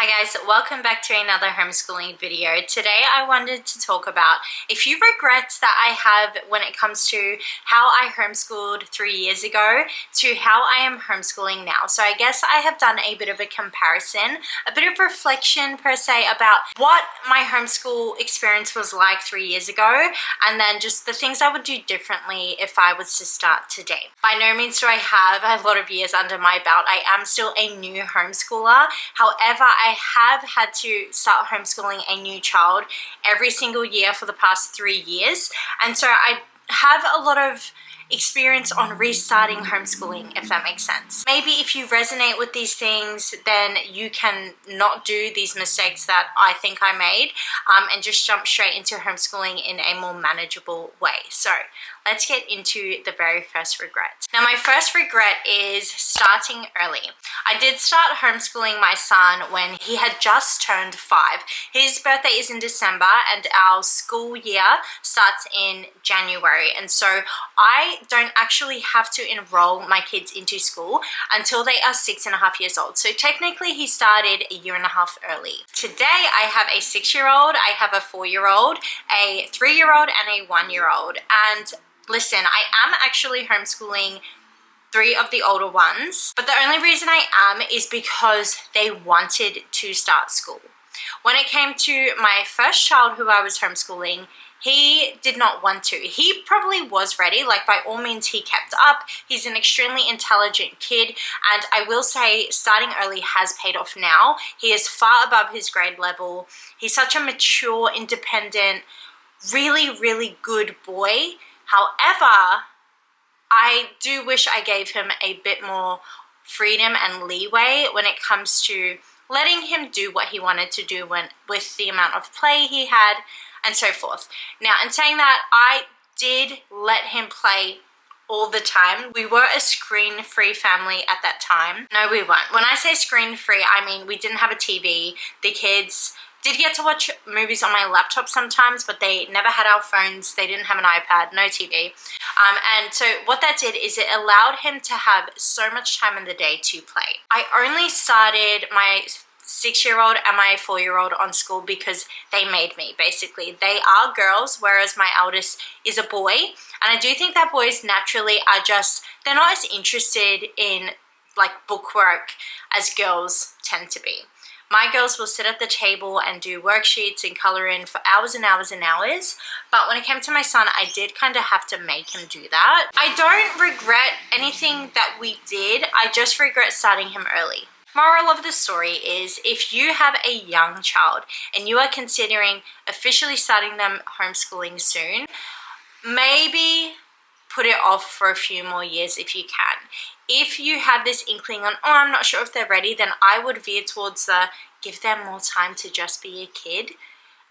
Hi guys, welcome back to another homeschooling video. Today I wanted to talk about a few regrets that I have when it comes to how I homeschooled 3 years ago to how I am homeschooling now. So I guess I have done a bit of a comparison, a bit of reflection per se about what my homeschool experience was like 3 years ago, and then just the things I would do differently if I was to start today. By no means do I have a lot of years under my belt. I am still a new homeschooler. However, I have had to start homeschooling a new child every single year for the past 3 years. And so I have a lot of experience on restarting homeschooling, if that makes sense. Maybe if you resonate with these things, then you can not do these mistakes that I think I made and just jump straight into homeschooling in a more manageable way. So let's get into the very first regret. Now, my first regret is starting early. I did start homeschooling my son when he had just turned 5. His birthday is in December and our school year starts in January. And so I don't actually have to enroll my kids into school until they are 6.5 years old. So technically he started a year and a half early. Today I have a 6-year-old, I have a 4-year-old, a 3-year-old and a 1-year-old. And listen, I am actually homeschooling 3 of the older ones, but the only reason I am is because they wanted to start school. When it came to my first child who I was homeschooling, he did not want to. He probably was ready, like by all means he kept up. He's an extremely intelligent kid, and I will say starting early has paid off now. He is far above his grade level. He's such a mature, independent, really good boy. However, I do wish I gave him a bit more freedom and leeway when it comes to letting him do what he wanted to do with the amount of play he had and so forth. Now, in saying that, I did let him play all the time. We were a screen-free family at that time. No, we weren't. When I say screen-free, I mean we didn't have a TV. The kids did get to watch movies on my laptop sometimes, but they never had our phones. They didn't have an iPad, no TV. And so what that did is it allowed him to have so much time in the day to play. I only started my 6-year-old and my 4-year-old on school because they made me, basically. They are girls, whereas my eldest is a boy. And I do think that boys naturally are just, they're not as interested in like bookwork as girls tend to be. My girls will sit at the table and do worksheets and color in for hours and hours and hours. But when it came to my son, I did kind of have to make him do that. I don't regret anything that we did. I just regret starting him early. Moral of the story is if you have a young child and you are considering officially starting them homeschooling soon, maybe put it off for a few more years if you can. If you have this inkling on, oh, I'm not sure if they're ready, then I would veer towards the give them more time to just be a kid.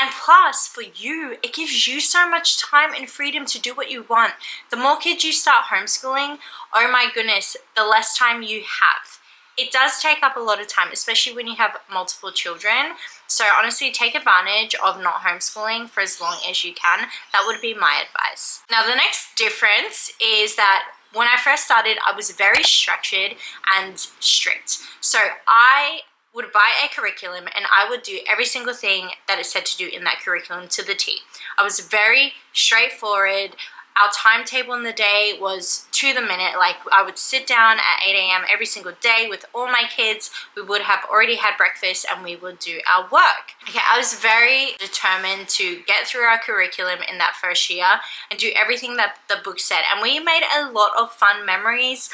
And plus, for you, it gives you so much time and freedom to do what you want. The more kids you start homeschooling, oh my goodness, the less time you have. It does take up a lot of time, especially when you have multiple children. So honestly, take advantage of not homeschooling for as long as you can. That would be my advice. Now, the next difference is that when I first started, I was very structured and strict. So I would buy a curriculum and I would do every single thing that it said to do in that curriculum to the T. I was very straightforward. Our timetable in the day was to the minute. Like I would sit down at 8 a.m. every single day with all my kids. We would have already had breakfast and we would do our work. Okay, I was very determined to get through our curriculum in that first year and do everything that the book said. And we made a lot of fun memories.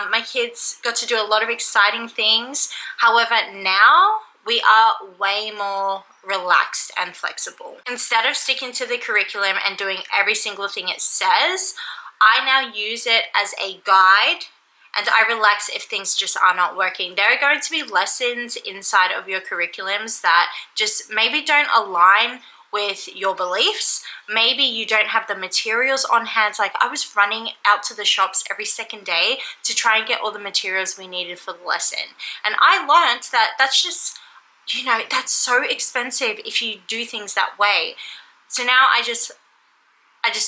My kids got to do a lot of exciting things. However, now we are way more relaxed and flexible. Instead of sticking to the curriculum and doing every single thing it says, I now use it as a guide and I relax if things just are not working. There are going to be lessons inside of your curriculums that just maybe don't align with your beliefs. Maybe you don't have the materials on hand. Like I was running out to the shops every second day to try and get all the materials we needed for the lesson. And I learned that that's just, you know, that's so expensive if you do things that way. So now I just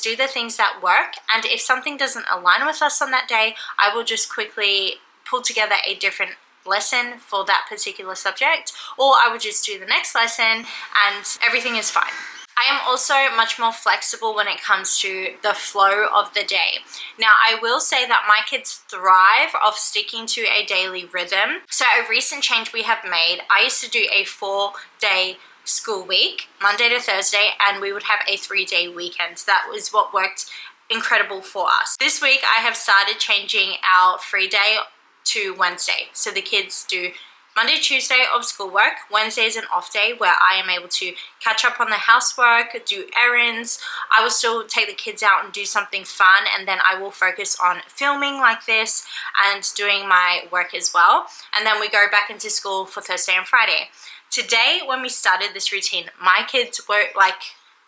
do the things that work, and if something doesn't align with us on that day, I will just quickly pull together a different lesson for that particular subject, or I would just do the next lesson and everything is fine. I am also much more flexible when it comes to the flow of the day. Now, I will say that my kids thrive off sticking to a daily rhythm. So a recent change we have made, I used to do a 4-day school week, Monday to Thursday, and we would have a 3-day weekend. That was what worked incredible for us. This week, I have started changing our free day to Wednesday. So the kids do Monday, Tuesday of schoolwork. Wednesday is an off day where I am able to catch up on the housework, do errands. I will still take the kids out and do something fun, and then I will focus on filming like this and doing my work as well. And then we go back into school for Thursday and Friday. Today, when we started this routine, my kids were like,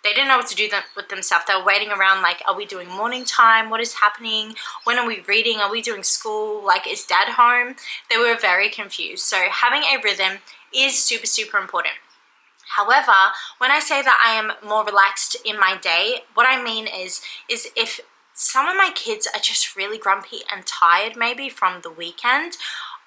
they didn't know what to do with themselves. They were waiting around like, are we doing morning time? What is happening? When are we reading? Are we doing school? Like, is dad home? They were very confused. So having a rhythm is super, super important. However, when I say that I am more relaxed in my day, what I mean is if some of my kids are just really grumpy and tired maybe from the weekend,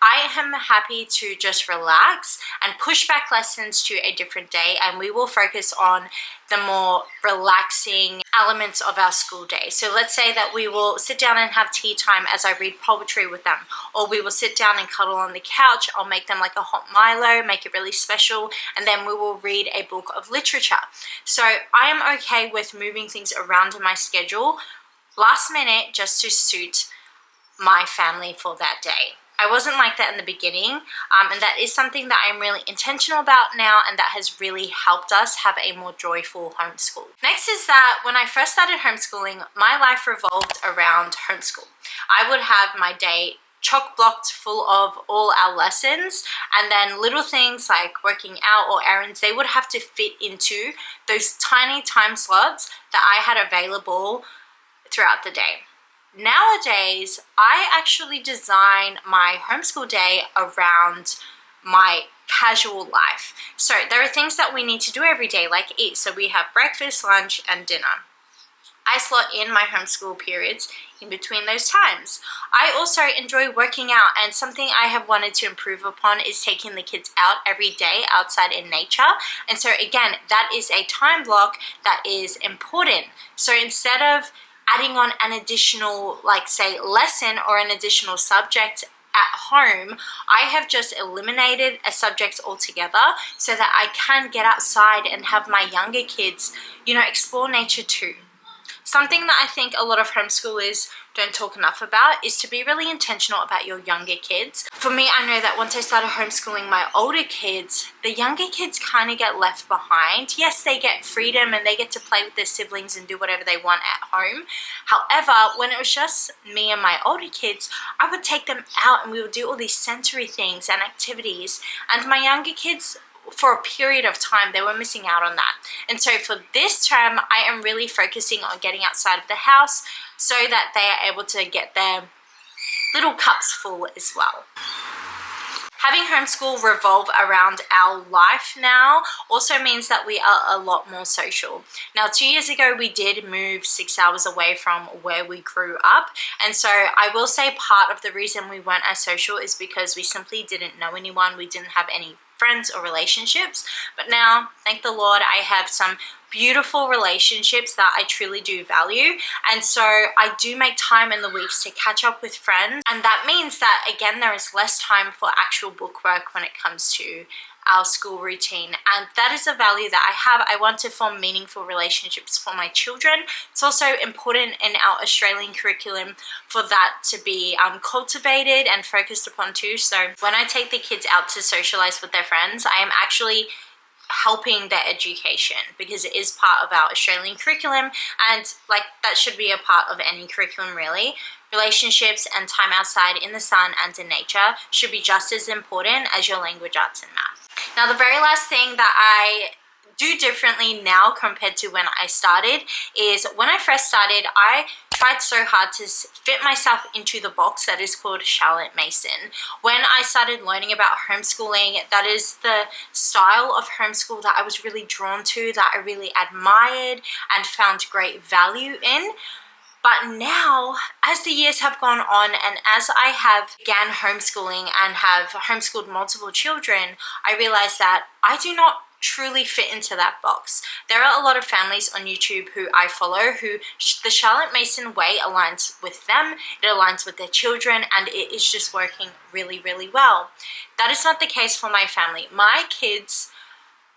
I am happy to just relax and push back lessons to a different day, and we will focus on the more relaxing elements of our school day. So let's say that we will sit down and have tea time as I read poetry with them, or we will sit down and cuddle on the couch. I'll make them like a hot Milo, make it really special, and then we will read a book of literature. So I am okay with moving things around in my schedule last minute just to suit my family for that day. I wasn't like that in the beginning, and that is something that I'm really intentional about now, and that has really helped us have a more joyful homeschool. Next is that when I first started homeschooling, my life revolved around homeschool. I would have my day chock-blocked full of all our lessons, and then little things like working out or errands, they would have to fit into those tiny time slots that I had available throughout the day. Nowadays, I actually design my homeschool day around my casual life. So there are things that we need to do every day, like eat. So we have breakfast, lunch, and dinner. I slot in my homeschool periods in between those times. I also enjoy working out, and something I have wanted to improve upon is taking the kids out every day outside in nature. And so again, that is a time block that is important. So instead of adding on an additional, like say, lesson or an additional subject at home, I have just eliminated a subject altogether so that I can get outside and have my younger kids, explore nature too. Something that I think a lot of homeschoolers don't talk enough about is to be really intentional about your younger kids. For me, I know that once I started homeschooling my older kids, the younger kids kind of get left behind. Yes, they get freedom and they get to play with their siblings and do whatever they want at home. However, when it was just me and my older kids, I would take them out and we would do all these sensory things and activities. And my younger kids, for a period of time, they were missing out on that. And so for this term, I am really focusing on getting outside of the house so that they are able to get their little cups full as well. Having homeschool revolve around our life now also means that we are a lot more social. Now, 2 years ago, we did move 6 hours away from where we grew up. And so I will say part of the reason we weren't as social is because we simply didn't know anyone. We didn't have any friends or relationships. But now, thank the Lord, I have some beautiful relationships that I truly do value. And so I do make time in the weeks to catch up with friends. And that means that, again, there is less time for actual book work when it comes to our school routine. And that is a value that I have. I want to form meaningful relationships for my children. It's also important in our Australian curriculum for that to be cultivated and focused upon too. So when I take the kids out to socialize with their friends, I am actually helping their education, because it is part of our Australian curriculum, and like that should be a part of any curriculum really. Relationships and time outside in the sun and in nature should be just as important as your language arts and math. Now, the very last thing that I do differently now compared to when I started is when I first started, I tried so hard to fit myself into the box that is called Charlotte Mason. When I started learning about homeschooling, that is the style of homeschool that I was really drawn to, that I really admired and found great value in. But now, as the years have gone on and as I have began homeschooling and have homeschooled multiple children, I realized that I do not truly fit into that box. There are a lot of families on YouTube who I follow who the Charlotte Mason way aligns with them, it aligns with their children, and it is just working really, really well. That is not the case for my family. My kids,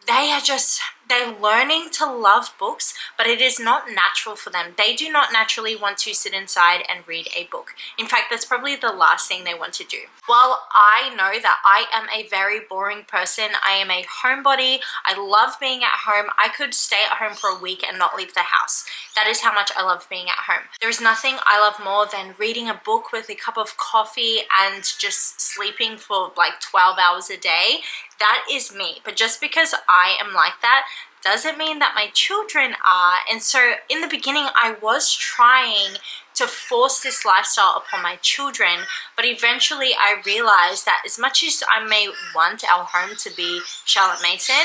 they're learning to love books, but it is not natural for them. They do not naturally want to sit inside and read a book. In fact, that's probably the last thing they want to do. While I know that I am a very boring person, I am a homebody, I love being at home. I could stay at home for a week and not leave the house. That is how much I love being at home. There is nothing I love more than reading a book with a cup of coffee and just sleeping for like 12 hours a day. That is me. But just because I am like that doesn't mean that my children are. And so in the beginning, I was trying to force this lifestyle upon my children, but eventually I realized that as much as I may want our home to be Charlotte Mason,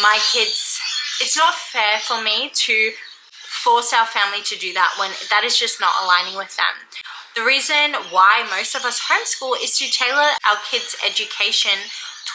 my kids, it's not fair for me to force our family to do that when that is just not aligning with them. The reason why most of us homeschool is to tailor our kids' education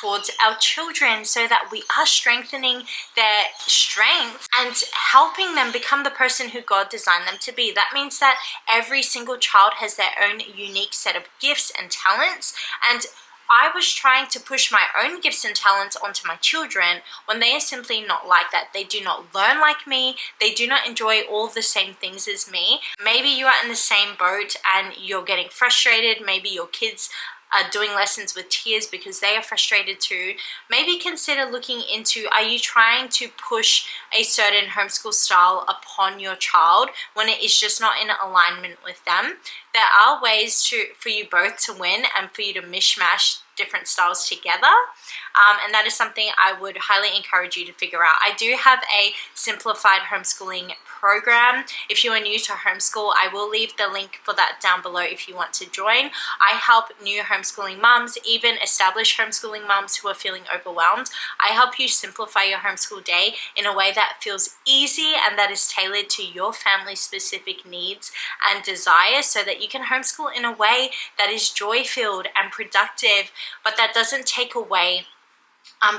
towards our children so that we are strengthening their strengths and helping them become the person who God designed them to be. That means that every single child has their own unique set of gifts and talents, and I was trying to push my own gifts and talents onto my children when they are simply not like that. They do not learn like me. They do not enjoy all the same things as me. Maybe you are in the same boat and you're getting frustrated. Maybe your kids are doing lessons with tears because they are frustrated too. Maybe consider looking into, are you trying to push a certain homeschool style upon your child when it is just not in alignment with them? There are ways for you both to win and for you to mishmash different styles together, and that is something I would highly encourage you to figure out. I do have a simplified homeschooling program. If you are new to homeschool, I will leave the link for that down below if you want to join. I help new homeschooling mums, even established homeschooling mums who are feeling overwhelmed. I help you simplify your homeschool day in a way that feels easy and that is tailored to your family's specific needs and desires so that you can homeschool in a way that is joy-filled and productive, but that doesn't take away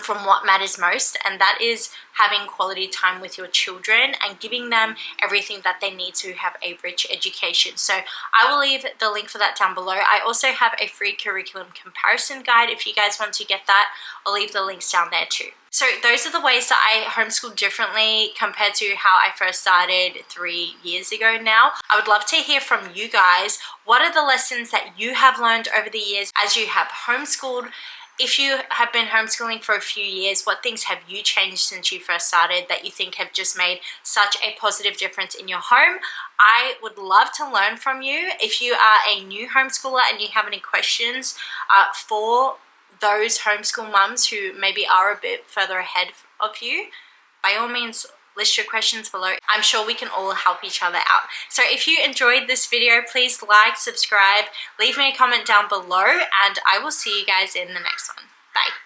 from what matters most, and that is having quality time with your children and giving them everything that they need to have a rich education. So I will leave the link for that down below. I also have a free curriculum comparison guide. If you guys want to get that, I'll leave the links down there too. So those are the ways that I homeschool differently compared to how I first started 3 years ago now. I would love to hear from you guys. What are the lessons that you have learned over the years as you have homeschooled? If you have been homeschooling for a few years, what things have you changed since you first started that you think have just made such a positive difference in your home? I would love to learn from you. If you are a new homeschooler and you have any questions for those homeschool mums who maybe are a bit further ahead of you, by all means, list your questions below. I'm sure we can all help each other out. So if you enjoyed this video, please like, subscribe, leave me a comment down below, and I will see you guys in the next one. Bye.